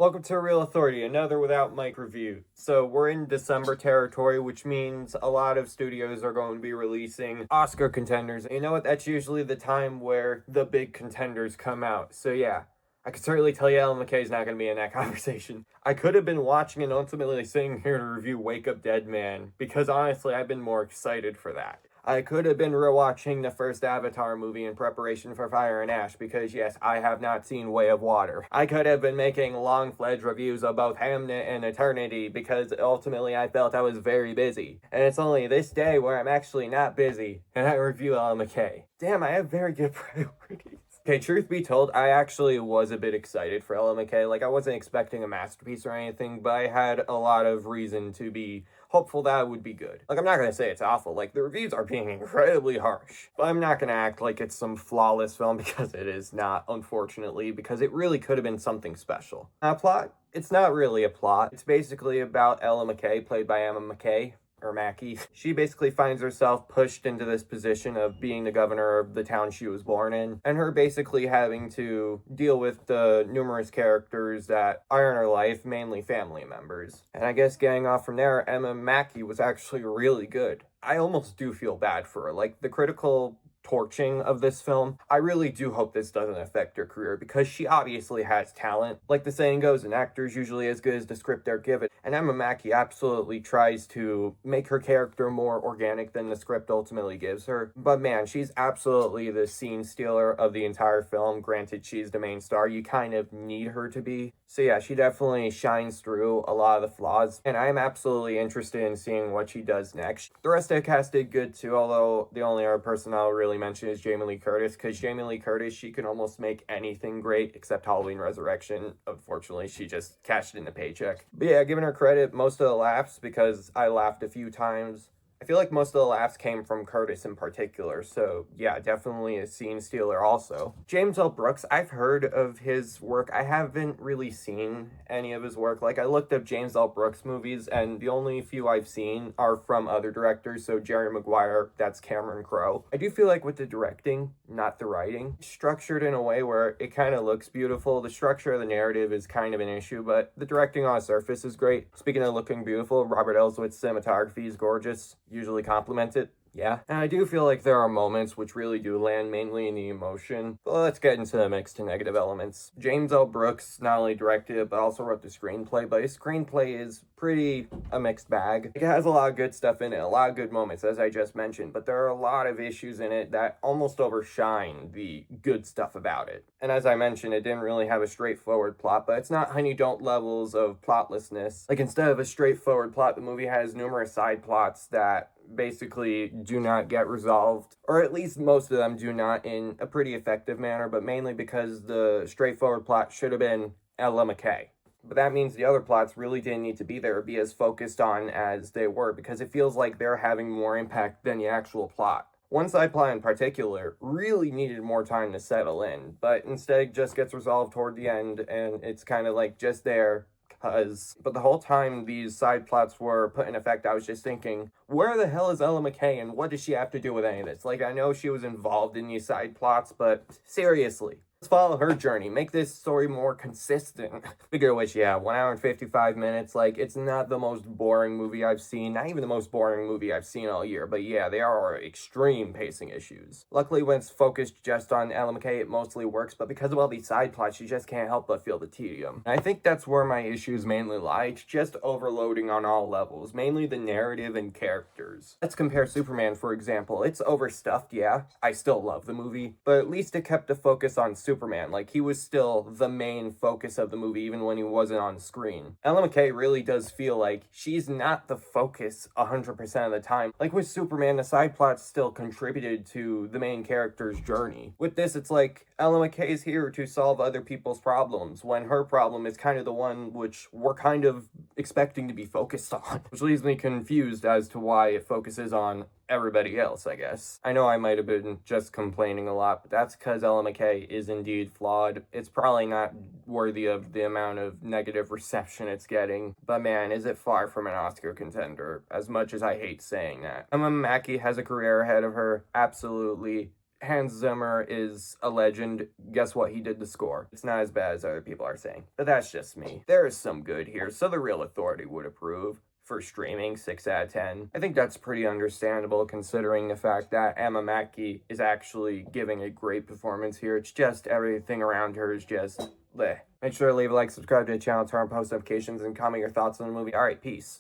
Welcome to Real Authority, another Without Mike review. So we're in December territory, which means a lot of studios are going to be releasing Oscar contenders. And you know what? That's usually the time where the big contenders come out. So yeah, I can certainly tell you Ellen McCay's not going to be in that conversation. I could have been watching and ultimately sitting here to review Wake Up Dead Man, because honestly, I've been more excited for that. I could have been rewatching the first Avatar movie in preparation for Fire and Ash because, yes, I have not seen Way of Water. I could have been making long-fledged reviews of both Hamnet and Eternity because ultimately I felt I was very busy. And it's only this day where I'm actually not busy and I review Ellen McCay. Damn, I have very good priorities. Okay, truth be told, I actually was a bit excited for Ella McCay. Like, I wasn't expecting a masterpiece or anything, but I had a lot of reason to be hopeful that it would be good. Like, I'm not gonna say it's awful. Like, the reviews are being incredibly harsh. But I'm not gonna act like it's some flawless film because it is not, unfortunately, because it really could have been something special. Now, plot? It's not really a plot. It's basically about Ella McCay, played by Emma McCay, or Mackie. She basically finds herself pushed into this position of being the governor of the town she was born in, and her basically having to deal with the numerous characters that are in her life, mainly family members. And I guess getting off from there, Emma Mackie was actually really good. I almost do feel bad for her. Like, the critical torching of this film, I really do hope this doesn't affect her career because she obviously has talent. Like the saying goes, an actor is usually as good as the script they're given. And Emma Mackie absolutely tries to make her character more organic than the script ultimately gives her. But man, she's absolutely the scene stealer of the entire film. Granted, she's the main star. You kind of need her to be. So yeah, she definitely shines through a lot of the flaws. And I'm absolutely interested in seeing what she does next. The rest of the cast did good too, although the only other person I'll really mention is Jamie Lee Curtis, because Jamie Lee Curtis, she can almost make anything great except Halloween Resurrection. Unfortunately, she just cashed in the paycheck. But yeah, giving her credit, most of the laughs, because I laughed a few times, I feel like most of the laughs came from Curtis in particular, so yeah, definitely a scene stealer also. James L. Brooks, I've heard of his work. I haven't really seen any of his work. Like, I looked up James L. Brooks movies, and the only few I've seen are from other directors, so Jerry Maguire, that's Cameron Crowe. I do feel like with the directing, not the writing, it's structured in a way where it kind of looks beautiful. The structure of the narrative is kind of an issue, but the directing on the surface is great. Speaking of looking beautiful, Robert Elswitz's cinematography is gorgeous. Usually compliment it. Yeah. And I do feel like there are moments which really do land mainly in the emotion. But let's get into the mixed and negative elements. James L. Brooks not only directed it, but also wrote the screenplay. But his screenplay is pretty a mixed bag. It has a lot of good stuff in it, a lot of good moments, as I just mentioned. But there are a lot of issues in it that almost overshine the good stuff about it. And as I mentioned, it didn't really have a straightforward plot, but it's not Honey Don't levels of plotlessness. Like, instead of a straightforward plot, the movie has numerous side plots that basically do not get resolved, or at least most of them do not, in a pretty effective manner, but mainly because the straightforward plot should have been Ella McCay. But that means the other plots really didn't need to be there or be as focused on as they were, because it feels like they're having more impact than the actual plot. One side plot in particular really needed more time to settle in, but instead it just gets resolved toward the end, and it's kind of like just there. But the whole time these side plots were put in effect, I was just thinking, where the hell is Ella McCay and what does she have to do with any of this? Like, I know she was involved in these side plots, but seriously, let's follow her journey. Make this story more consistent. Speaking of which, yeah, 1 hour and 55 minutes. Like, it's not the most boring movie I've seen. Not even the most boring movie I've seen all year. But yeah, there are extreme pacing issues. Luckily, when it's focused just on Ella McCay, it mostly works. But because of all these side plots, you just can't help but feel the tedium. And I think that's where my issues mainly lie. It's just overloading on all levels. Mainly the narrative and characters. Let's compare Superman, for example. It's overstuffed, yeah. I still love the movie. But at least it kept the focus on Superman. Like, he was still the main focus of the movie even when he wasn't on screen. Ella McCay really does feel like she's not the focus 100% of the time. Like with Superman, the side plots still contributed to the main character's journey. With this, it's like Ella McCay's here to solve other people's problems when her problem is kind of the one which we're kind of expecting to be focused on. Which leaves me confused as to why it focuses on everybody else, I guess. I know I might have been just complaining a lot, but that's because Ella McCay is indeed flawed. It's probably not worthy of the amount of negative reception it's getting, but man, is it far from an Oscar contender, as much as I hate saying that. Emma Mackey has a career ahead of her, absolutely. Hans Zimmer is a legend. Guess what? He did the score. It's not as bad as other people are saying. But that's just me. There is some good here, so the real authority would approve. For streaming, 6 out of 10. I think that's pretty understandable considering the fact that Emma McCay is actually giving a great performance here. It's just everything around her is just bleh. Make sure to leave a like, subscribe to the channel, turn on post notifications, and comment your thoughts on the movie. Alright, peace.